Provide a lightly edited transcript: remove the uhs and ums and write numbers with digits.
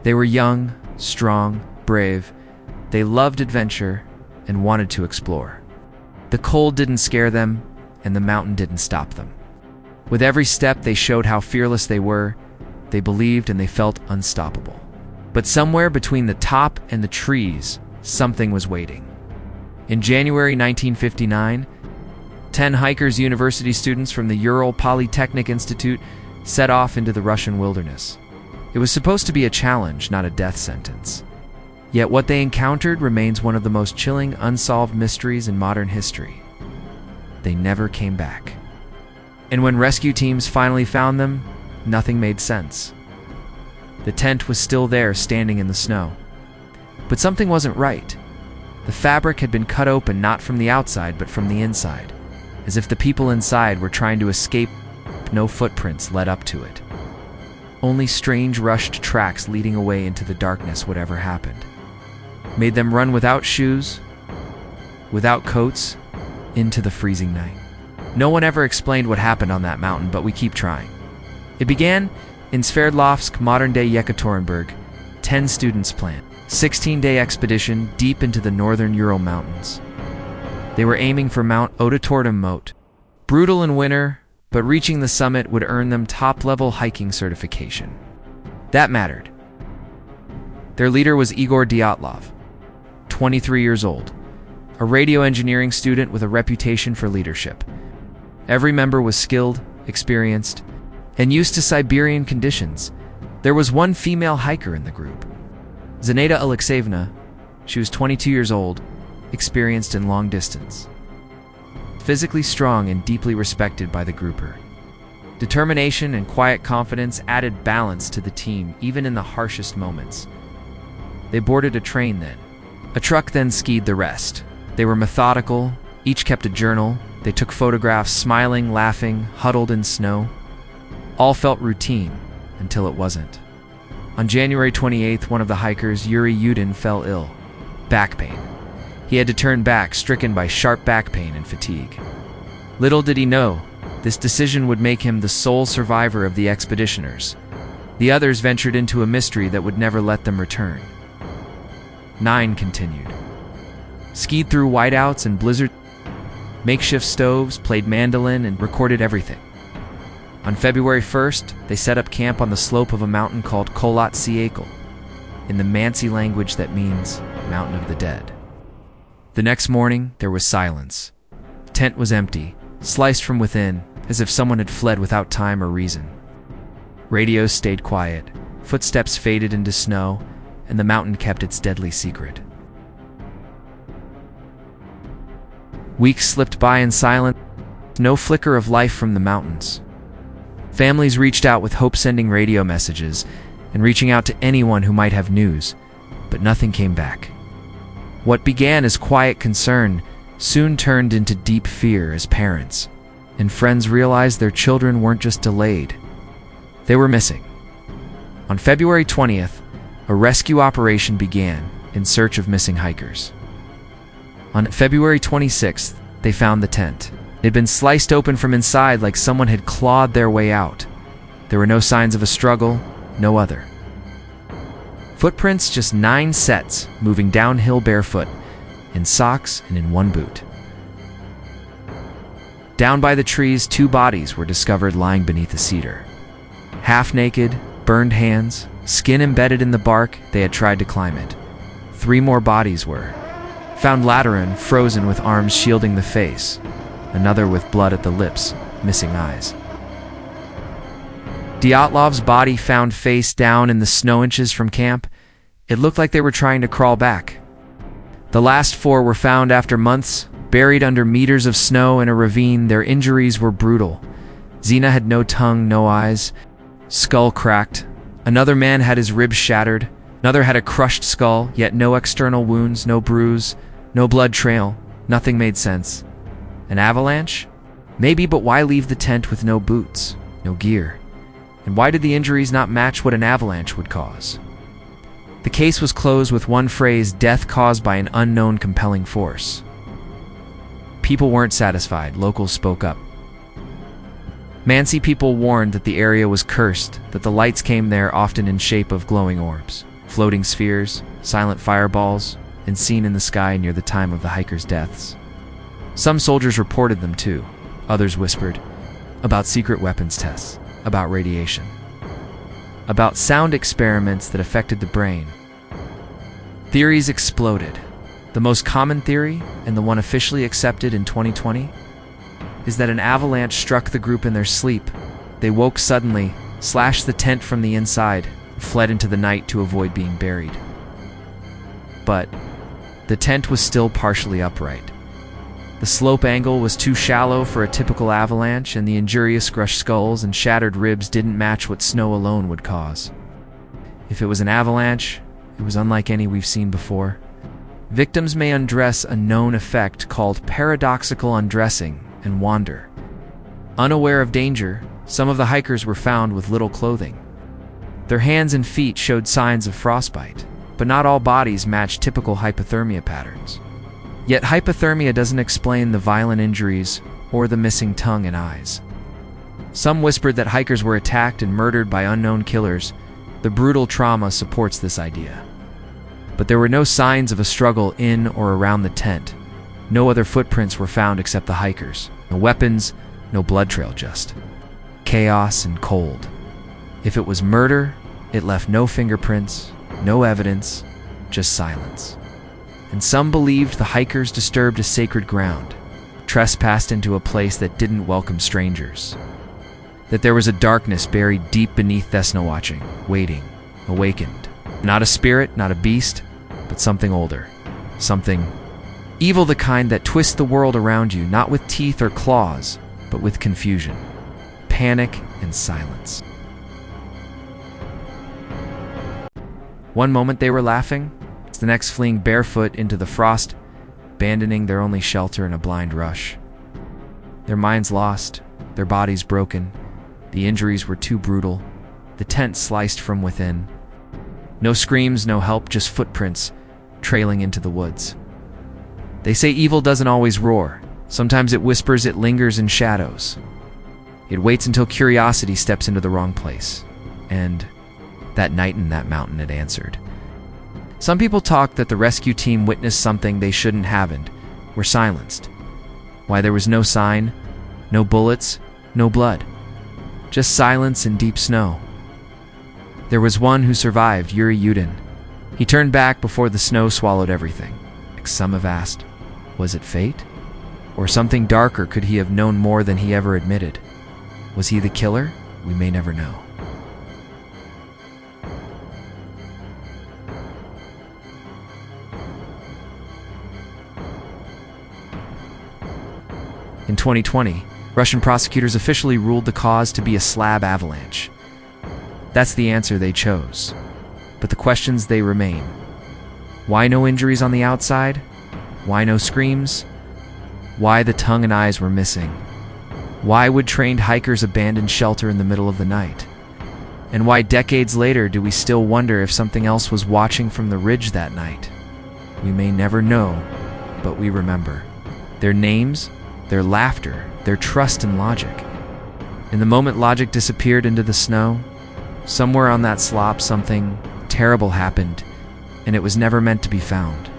They were young, strong, brave. They loved adventure and wanted to explore. The cold didn't scare them, and the mountain didn't stop them. With every step, they showed how fearless they were. They believed and they felt unstoppable. But somewhere between the top and the trees, something was waiting. In January 1959, 10 hikers, university students from the Ural Polytechnic Institute, set off into the Russian wilderness. It was supposed to be a challenge, not a death sentence. Yet what they encountered remains one of the most chilling, unsolved mysteries in modern history. They never came back. And when rescue teams finally found them, nothing made sense. The tent was still there, standing in the snow. But something wasn't right. The fabric had been cut open not from the outside, but from the inside, as if the people inside were trying to escape. No footprints led up to it. Only strange, rushed tracks leading away into the darkness. Whatever happened made them run without shoes, without coats, into the freezing night. No one ever explained what happened on that mountain, but we keep trying. It began in Sverdlovsk, modern-day Yekaterinburg. 10 students planned 16-day expedition deep into the northern Ural Mountains. They were aiming for Mount Otatortim. Brutal in winter, but reaching the summit would earn them top-level hiking certification. That mattered. Their leader was Igor Dyatlov, 23 years old, a radio engineering student with a reputation for leadership. Every member was skilled, experienced, and used to Siberian conditions. There was one female hiker in the group, Zinaida Alexeyevna. She was 22 years old, experienced in long distance. Physically strong and deeply respected by the grouper. Determination and quiet confidence added balance to the team, even in the harshest moments. They boarded a train then. A truck then skied the rest. They were methodical, each kept a journal. They took photographs, smiling, laughing, huddled in snow. All felt routine, until it wasn't. On January 28th, one of the hikers, Yuri Yudin, fell ill. Back pain. He had to turn back, stricken by sharp back pain and fatigue. Little did he know, this decision would make him the sole survivor of the expeditioners. The others ventured into a mystery that would never let them return. 9 continued. Skied through whiteouts and blizzards, makeshift stoves, played mandolin, and recorded everything. On February 1st, they set up camp on the slope of a mountain called Kholat Syakhl, in the Mansi language that means Mountain of the Dead. The next morning, there was silence. The tent was empty, sliced from within, as if someone had fled without time or reason. Radios stayed quiet, footsteps faded into snow, and the mountain kept its deadly secret. Weeks slipped by in silence, no flicker of life from the mountains. Families reached out with hope, sending radio messages and reaching out to anyone who might have news, but nothing came back. What began as quiet concern soon turned into deep fear as parents and friends realized their children weren't just delayed, they were missing. On February 20th, a rescue operation began in search of missing hikers. On February 26th, they found the tent. It had been sliced open from inside like someone had clawed their way out. There were no signs of a struggle, no other. Footprints, just 9 sets, moving downhill barefoot, in socks and in one boot. Down by the trees, 2 bodies were discovered lying beneath a cedar. Half naked, burned hands, skin embedded in the bark, they had tried to climb it. 3 more bodies were found lateran, frozen with arms shielding the face, another with blood at the lips, missing eyes. Dyatlov's body found face down in the snow inches from camp. It looked like they were trying to crawl back. The last 4 were found after months, buried under meters of snow in a ravine. Their injuries were brutal. Zina had no tongue, no eyes, skull cracked. Another man had his ribs shattered. Another had a crushed skull, yet no external wounds, no bruise, no blood trail. Nothing made sense. An avalanche? Maybe, but why leave the tent with no boots, no gear? And why did the injuries not match what an avalanche would cause? The case was closed with one phrase: death caused by an unknown compelling force. People weren't satisfied. Locals spoke up. Mansi people warned that the area was cursed, that the lights came there often in shape of glowing orbs. floating spheres, silent fireballs, and seen in the sky near the time of the hikers' deaths. Some soldiers reported them too. Others whispered about secret weapons tests, about radiation, about sound experiments that affected the brain. Theories exploded. The most common theory, and the one officially accepted in 2020, is that an avalanche struck the group in their sleep. They woke suddenly, slashed the tent from the inside, and fled into the night to avoid being buried. But the tent was still partially upright. The slope angle was too shallow for a typical avalanche, and the injurious crushed skulls and shattered ribs didn't match what snow alone would cause. If it was an avalanche, it was unlike any we've seen before. Victims may undress a known effect called paradoxical undressing and wander. Unaware of danger, some of the hikers were found with little clothing. Their hands and feet showed signs of frostbite, but not all bodies matched typical hypothermia patterns. Yet hypothermia doesn't explain the violent injuries or the missing tongue and eyes. Some whispered that hikers were attacked and murdered by unknown killers. The brutal trauma supports this idea. But there were no signs of a struggle in or around the tent. No other footprints were found except the hikers. No weapons, no blood trail, just chaos and cold. If it was murder, it left no fingerprints, no evidence, just silence. And some believed the hikers disturbed a sacred ground, trespassed into a place that didn't welcome strangers. That there was a darkness buried deep beneath Thesna watching, waiting, awakened. Not a spirit, not a beast, but something older. Something evil, the kind that twists the world around you, not with teeth or claws, but with confusion, panic, and silence. One moment they were laughing, the next fleeing barefoot into the frost, abandoning their only shelter in a blind rush. Their minds lost, their bodies broken, the injuries were too brutal, the tent sliced from within. No screams, no help, just footprints trailing into the woods. They say evil doesn't always roar. Sometimes it whispers, it lingers in shadows. It waits until curiosity steps into the wrong place. And that night in that mountain it answered. Some people talked that the rescue team witnessed something they shouldn't have and were silenced. Why, there was no sign, no bullets, no blood. Just silence and deep snow. There was one who survived, Yuri Yudin. He turned back before the snow swallowed everything. Like some have asked, was it fate? Or something darker? Could he have known more than he ever admitted? Was he the killer? We may never know. In 2020, Russian prosecutors officially ruled the cause to be a slab avalanche. That's the answer they chose. But the questions, they remain. Why no injuries on the outside? Why no screams? Why the tongue and eyes were missing? Why would trained hikers abandon shelter in the middle of the night? And why decades later do we still wonder if something else was watching from the ridge that night? We may never know, but we remember. Their names, their laughter, their trust and logic. In the moment logic disappeared into the snow, somewhere on that slope something terrible happened, and it was never meant to be found.